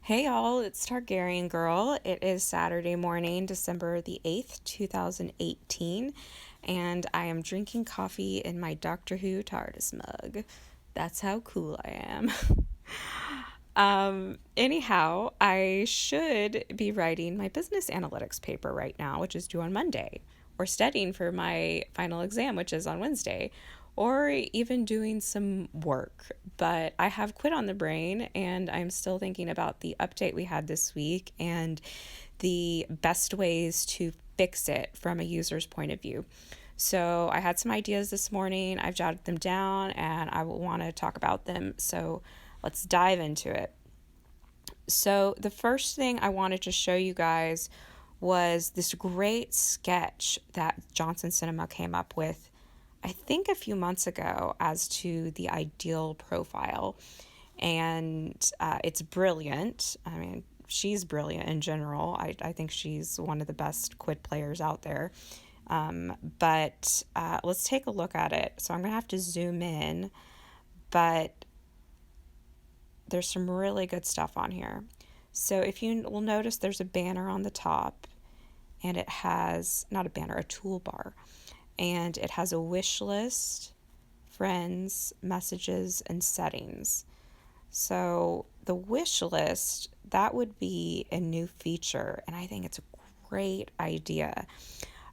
Hey y'all, it's TargaryenGirl. It is Saturday morning, December the 8th, 2018, and I am drinking coffee in my Doctor Who TARDIS mug. That's how cool I am. Anyhow, I should be writing my business analytics paper right now, which is due on Monday, or studying for my final exam, which is on Wednesday, or even doing some work. But I have Quidd on the brain, and I'm still thinking about the update we had this week and the best ways to fix it from a user's point of view. So I had some ideas this morning. I've jotted them down and I will want to talk about them. So let's dive into it. So the first thing I wanted to show you guys was this great sketch that Johnson Cinema came up with, I think a few months ago, as to the ideal profile. And it's brilliant. I mean, she's brilliant in general. I think she's one of the best Quidd players out there. But let's take a look at it. So I'm going to have to zoom in, but there's some really good stuff on here. So if you will notice, there's a banner on the top, and it has, not a banner, a toolbar, and it has a wish list, friends, messages, and settings. So the wish list, that would be a new feature, and I think it's a great idea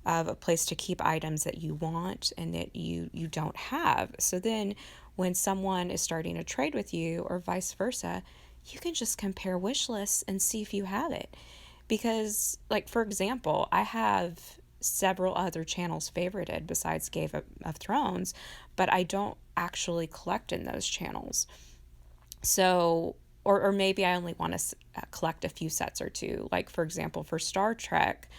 of a place to keep items that you want and that you don't have. So then when someone is starting a trade with you or vice versa, you can just compare wish lists and see if you have it. Because, like, for example, I have several other channels favorited besides Game of Thrones, but I don't actually collect in those channels. So, or maybe I only want to collect a few sets or two. Like, for example, for Star Trek,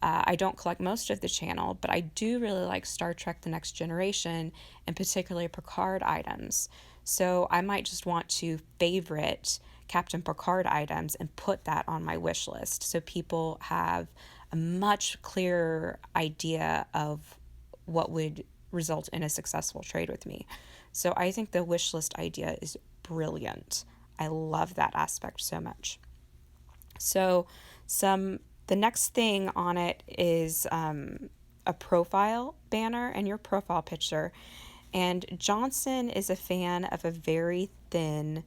I don't collect most of the channel, but I do really like Star Trek The Next Generation and particularly Picard items. So I might just want to favorite Captain Picard items and put that on my wish list so people have a much clearer idea of what would result in a successful trade with me. So I think the wish list idea is brilliant. I love that aspect so much. So some the next thing on it is a profile banner and your profile picture. And Johnson is a fan of a very thin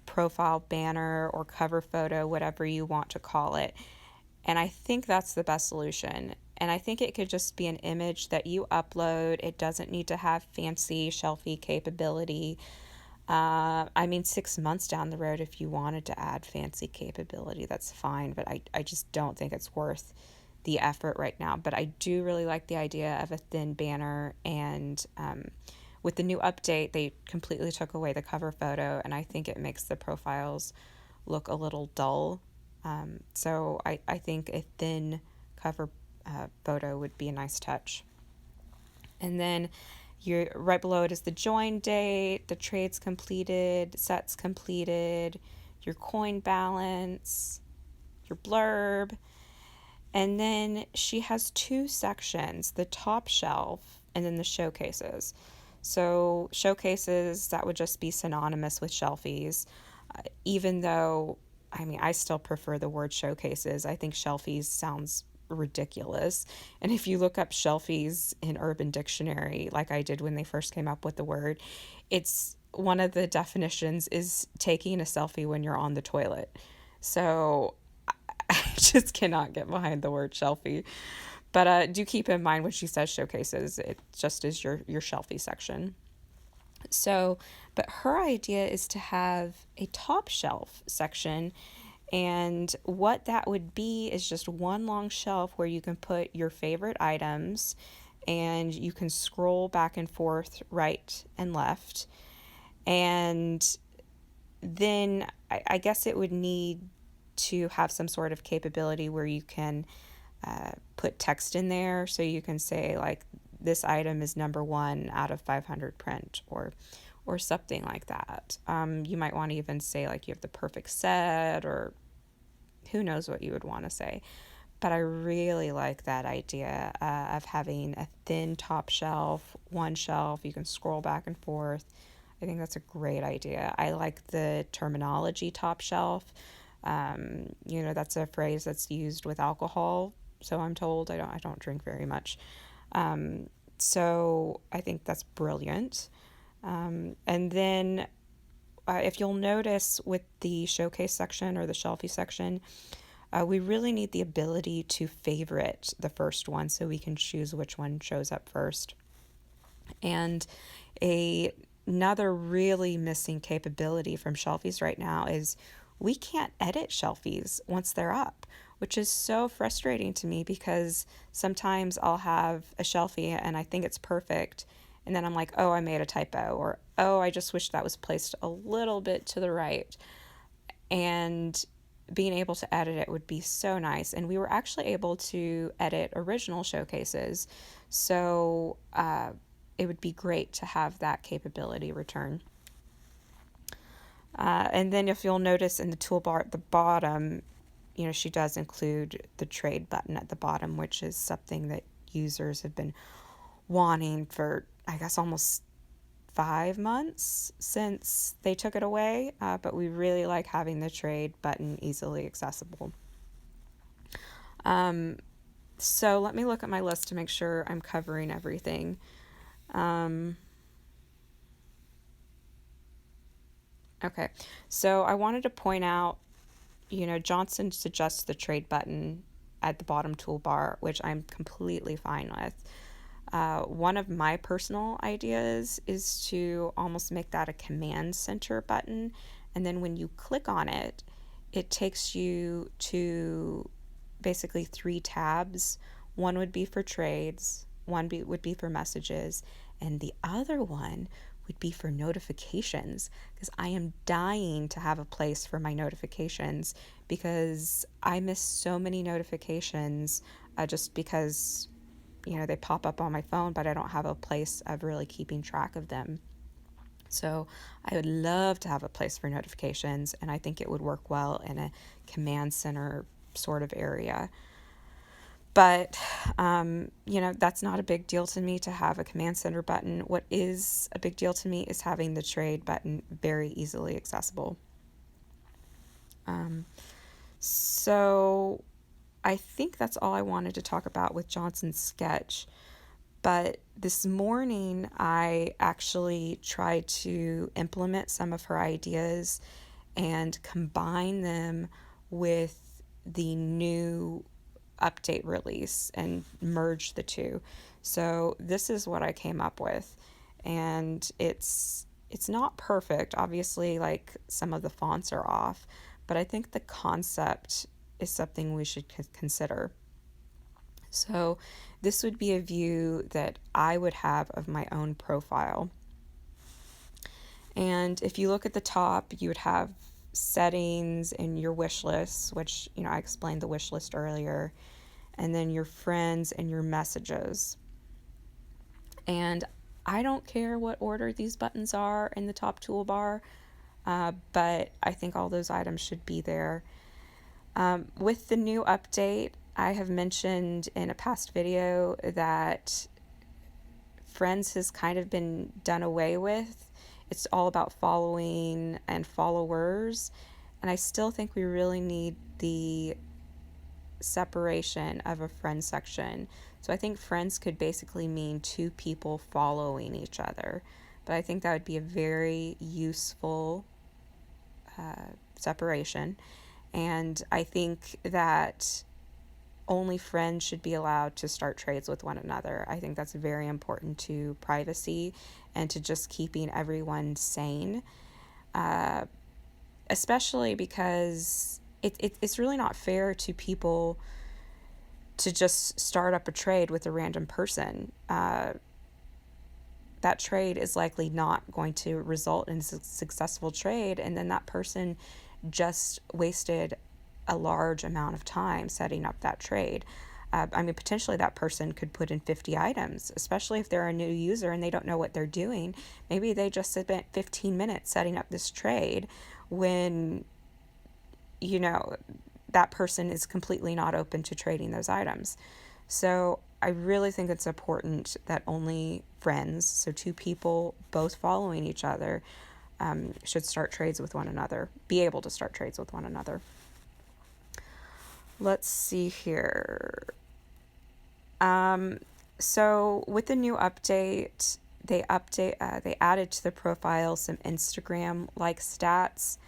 profile banner or cover photo, whatever you want to call it. And I think that's the best solution. And I think it could just be an image that you upload. It doesn't need to have fancy shelfie capability. I mean, 6 months down the road, if you wanted to add fancy capability, that's fine. But I just don't think it's worth the effort right now. But I do really like the idea of a thin banner. And with the new update, they completely took away the cover photo. And I think it makes the profiles look a little dull. So I think a thin cover photo would be a nice touch. And then you're right below it is the join date, the trades completed, sets completed, your coin balance, your blurb. And then she has two sections, the top shelf and then the showcases. So showcases, that would just be synonymous with shelfies, even though, I mean, I still prefer the word showcases. I think shelfies sounds ridiculous. And if you look up shelfies in Urban Dictionary, like I did when they first came up with the word, it's one of the definitions is taking a selfie when you're on the toilet. So I just cannot get behind the word shelfie. But do keep in mind when she says showcases, it just is your shelfie section. So, but her idea is to have a top shelf section. And what that would be is just one long shelf where you can put your favorite items and you can scroll back and forth, right and left. And then I guess it would need to have some sort of capability where you can put text in there. So you can say, like, this item is number 1 out of 500 print, or something like that. You might want to even say, like, you have the perfect set, or who knows what you would want to say. But I really like that idea of having a thin top shelf, one shelf, you can scroll back and forth. I think that's a great idea. I like the terminology top shelf. That's a phrase that's used with alcohol. So I'm told. I don't drink very much. So I think that's brilliant. And then if you'll notice with the showcase section or the shelfie section, we really need the ability to favorite the first one so we can choose which one shows up first. And another really missing capability from shelfies right now is we can't edit shelfies once they're up, which is so frustrating to me because sometimes I'll have a shelfie and I think it's perfect. And then I'm like, oh, I made a typo, or oh, I just wish that was placed a little bit to the right. And being able to edit it would be so nice. And we were actually able to edit original showcases. So it would be great to have that capability return. And then if you'll notice in the toolbar at the bottom, she does include the trade button at the bottom, which is something that users have been wanting for, I guess, almost 5 months since they took it away. But we really like having the trade button easily accessible. So let me look at my list to make sure I'm covering everything. Okay, so I wanted to point out, Johnson suggests the trade button at the bottom toolbar, which I'm completely fine with. One of my personal ideas is to almost make that a command center button, and then when you click on it, it takes you to basically 3 tabs. One would be for trades, would be for messages, and the other one would be for notifications, because I am dying to have a place for my notifications because I miss so many notifications just because they pop up on my phone, but I don't have a place of really keeping track of them. So I would love to have a place for notifications, and I think it would work well in a command center sort of area. But, that's not a big deal to me to have a command center button. What is a big deal to me is having the trade button very easily accessible. So I think that's all I wanted to talk about with Johnson's sketch. But this morning, I actually tried to implement some of her ideas and combine them with the new update release and merge the two. So this is what I came up with. And it's not perfect. Obviously, like some of the fonts are off, but I think the concept is something we should consider. So this would be a view that I would have of my own profile. And if you look at the top, you would have settings and your wish lists, which, I explained the wish list earlier, and then your friends and your messages. And I don't care what order these buttons are in the top toolbar, but I think all those items should be there. With the new update, I have mentioned in a past video that friends has kind of been done away with. It's all about following and followers. And I still think we really need the separation of a friend section. So I think friends could basically mean 2 people following each other. But I think that would be a very useful separation. And I think that only friends should be allowed to start trades with one another. I think that's very important to privacy and to just keeping everyone sane, especially because it's really not fair to people to just start up a trade with a random person. That trade is likely not going to result in a successful trade, and then that person just wasted a large amount of time setting up that trade. Potentially that person could put in 50 items, especially if they're a new user and they don't know what they're doing. Maybe they just spent 15 minutes setting up this trade when, that person is completely not open to trading those items. So I really think it's important that only friends, so 2 people both following each other, should start trades with one another, be able to start trades with one another. Let's see here. Um, so with the new update, they added to the profile some Instagram like stats.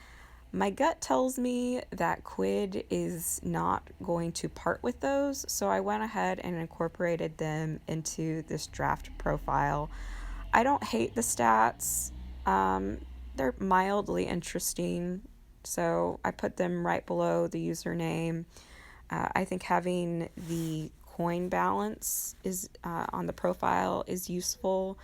My gut tells me that Quidd is not going to part with those, so I went ahead and incorporated them into this draft profile. I don't hate the stats. Um, they're mildly interesting, so I put them right below the username. I think having the coin balance is on the profile is useful.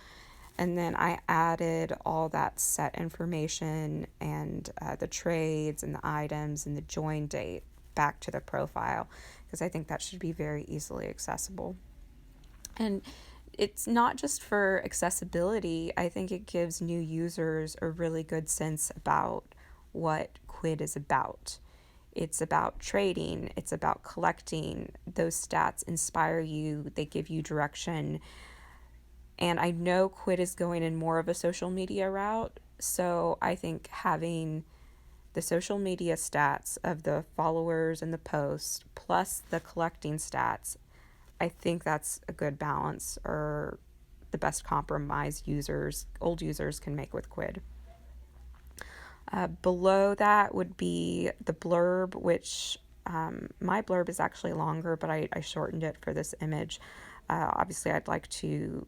And then I added all that set information and the trades and the items and the join date back to the profile because I think that should be very easily accessible. And it's not just for accessibility, I think it gives new users a really good sense about what Quidd is about. It's about trading, it's about collecting. Those stats inspire you, they give you direction. And I know Quidd is going in more of a social media route. So I think having the social media stats of the followers and the posts plus the collecting stats, I think that's a good balance or the best compromise old users can make with Quidd. Below that would be the blurb, which my blurb is actually longer, but I shortened it for this image. Obviously, I'd like to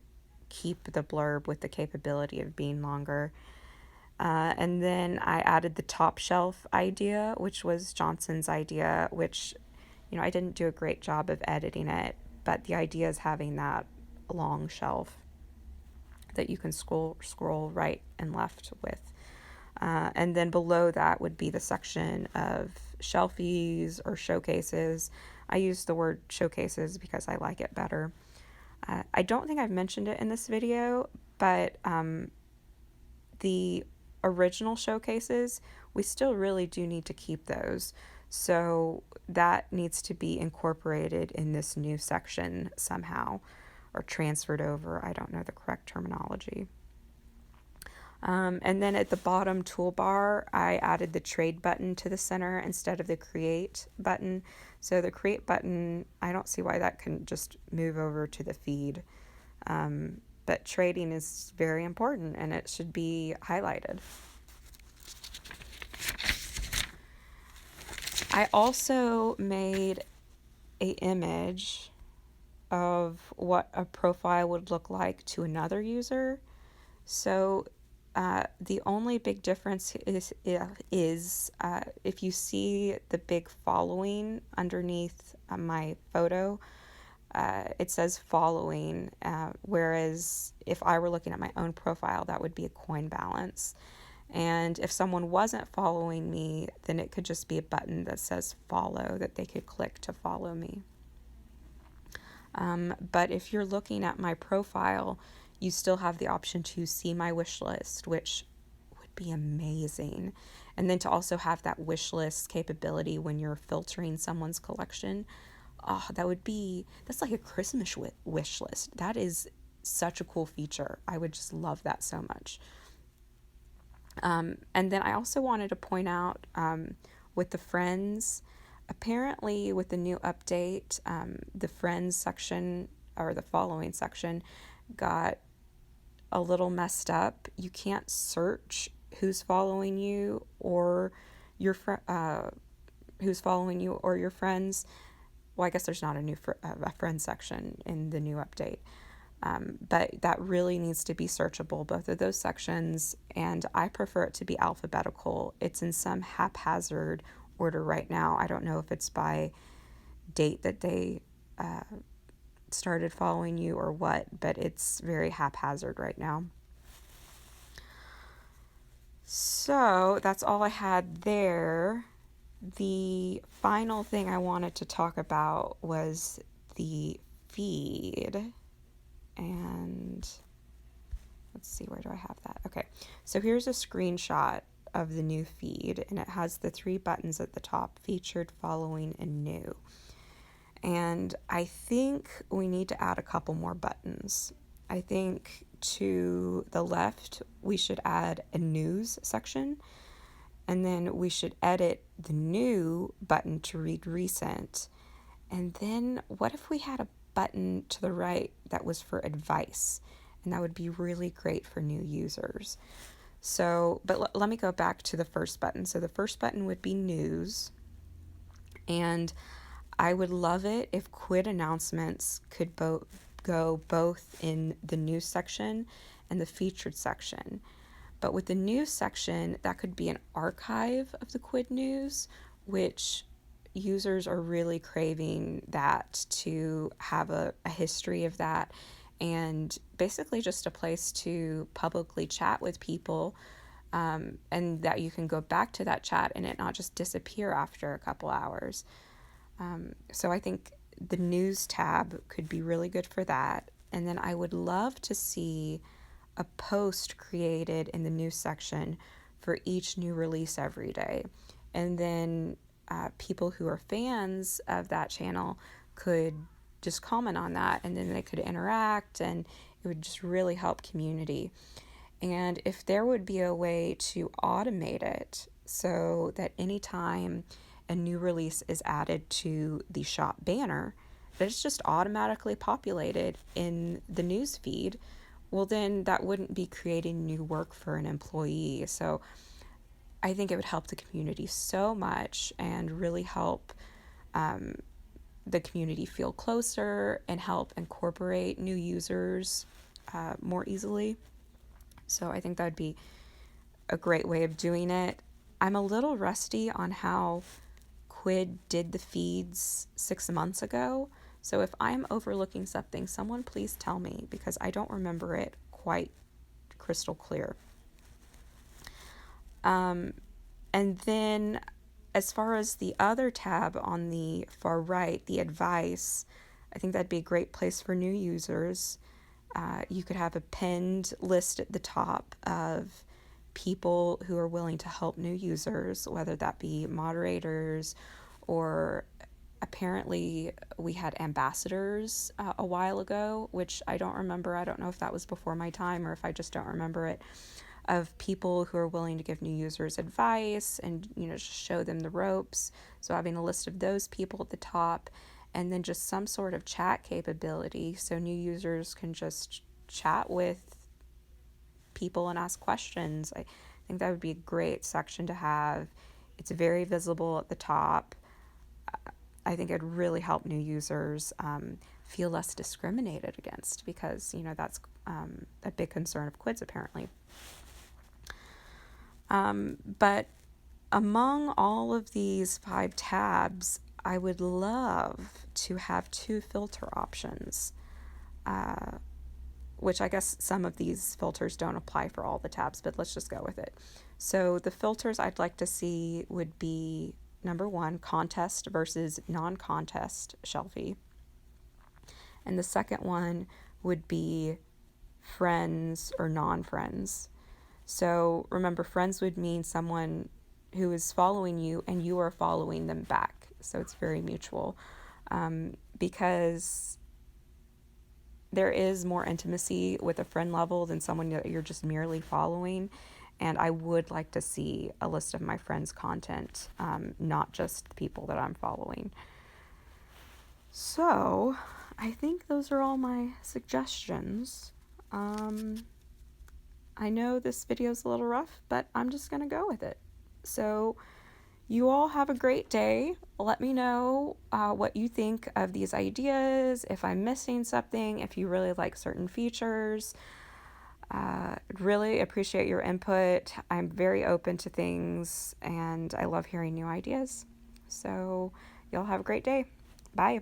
keep the blurb with the capability of being longer. And then I added the top shelf idea, which was Johnson's idea, which, I didn't do a great job of editing it, but the idea is having that long shelf that you can scroll right and left with. And then below that would be the section of shelfies or showcases. I use the word showcases because I like it better. I don't think I've mentioned it in this video, but the original showcases, we still really do need to keep those. So that needs to be incorporated in this new section somehow or transferred over. I don't know the correct terminology. And then at the bottom toolbar, I added the trade button to the center instead of the create button. So the create button, I don't see why that couldn't just move over to the feed. But trading is very important and it should be highlighted. I also made an image of what a profile would look like to another user. So the only big difference is if you see the big following underneath my photo, it says following, whereas if I were looking at my own profile, that would be a coin balance. And if someone wasn't following me, then it could just be a button that says follow that they could click to follow me. But if you're looking at my profile, you still have the option to see my wish list, which would be amazing. And then to also have that wish list capability when you're filtering someone's collection. Oh, that's like a Christmas wish list. That is such a cool feature. I would just love that so much. And then I also wanted to point out with the friends, apparently with the new update, the friends section or the following section got a little messed up. You can't search who's following you or who's following you or your friends. Well, I guess there's not a friend section in the new update. But that really needs to be searchable, both of those sections, and I prefer it to be alphabetical. It's in some haphazard order right now. I don't know if it's by date that they started following you or what, but it's very haphazard right now. So that's all I had there. The final thing I wanted to talk about was the feed. And let's see, where do I have that? Okay, so here's a screenshot of the new feed, and it has the 3 buttons at the top: featured, following, and new. And I think we need to add a couple more buttons. I think to the left, we should add a news section. And then we should edit the new button to read recent. And then what if we had a button to the right that was for advice? And that would be really great for new users. So, but let me go back to the first button. So the first button would be news. And I would love it if Quidd announcements could go both in the news section and the featured section. But with the news section, that could be an archive of the Quidd news, which users are really craving that, to have a history of that, and basically just a place to publicly chat with people, and that you can go back to that chat and it not just disappear after a couple hours. So I think the news tab could be really good for that. And then I would love to see a post created in the news section for each new release every day. And then people who are fans of that channel could just comment on that, and then they could interact, and it would just really help community. And if there would be a way to automate it so that anytime a new release is added to the shop banner, that it's just automatically populated in the news feed, well, then that wouldn't be creating new work for an employee. So I think it would help the community so much and really help the community feel closer and help incorporate new users more easily. So I think that would be a great way of doing it. I'm a little rusty on how Quidd did the feeds 6 months ago. So if I'm overlooking something, someone please tell me, because I don't remember it quite crystal clear. And then as far as the other tab on the far right, the advice, I think that'd be a great place for new users. You could have a pinned list at the top of people who are willing to help new users, whether that be moderators, or apparently we had ambassadors a while ago, which I don't remember. I don't know if that was before my time or if I just don't remember it, of people who are willing to give new users advice and, just show them the ropes. So having a list of those people at the top, and then just some sort of chat capability so new users can just chat with people and ask questions. I think that would be a great section to have. It's very visible at the top. I think it'd really help new users feel less discriminated against, because, that's a big concern of Quidd's apparently. But among all of these 5 tabs, I would love to have 2 filter options, which I guess some of these filters don't apply for all the tabs, but let's just go with it. So the filters I'd like to see would be, number 1, contest versus non-contest shelfie. And the second one would be friends or non-friends. So remember, friends would mean someone who is following you and you are following them back. So it's very mutual, because there is more intimacy with a friend level than someone that you're just merely following. And I would like to see a list of my friends' content, not just the people that I'm following. So I think those are all my suggestions. I know this video is a little rough, but I'm just going to go with it. So you all have a great day. Let me know what you think of these ideas, if I'm missing something, if you really like certain features. Really appreciate your input. I'm very open to things, and I love hearing new ideas. So y'all have a great day. Bye.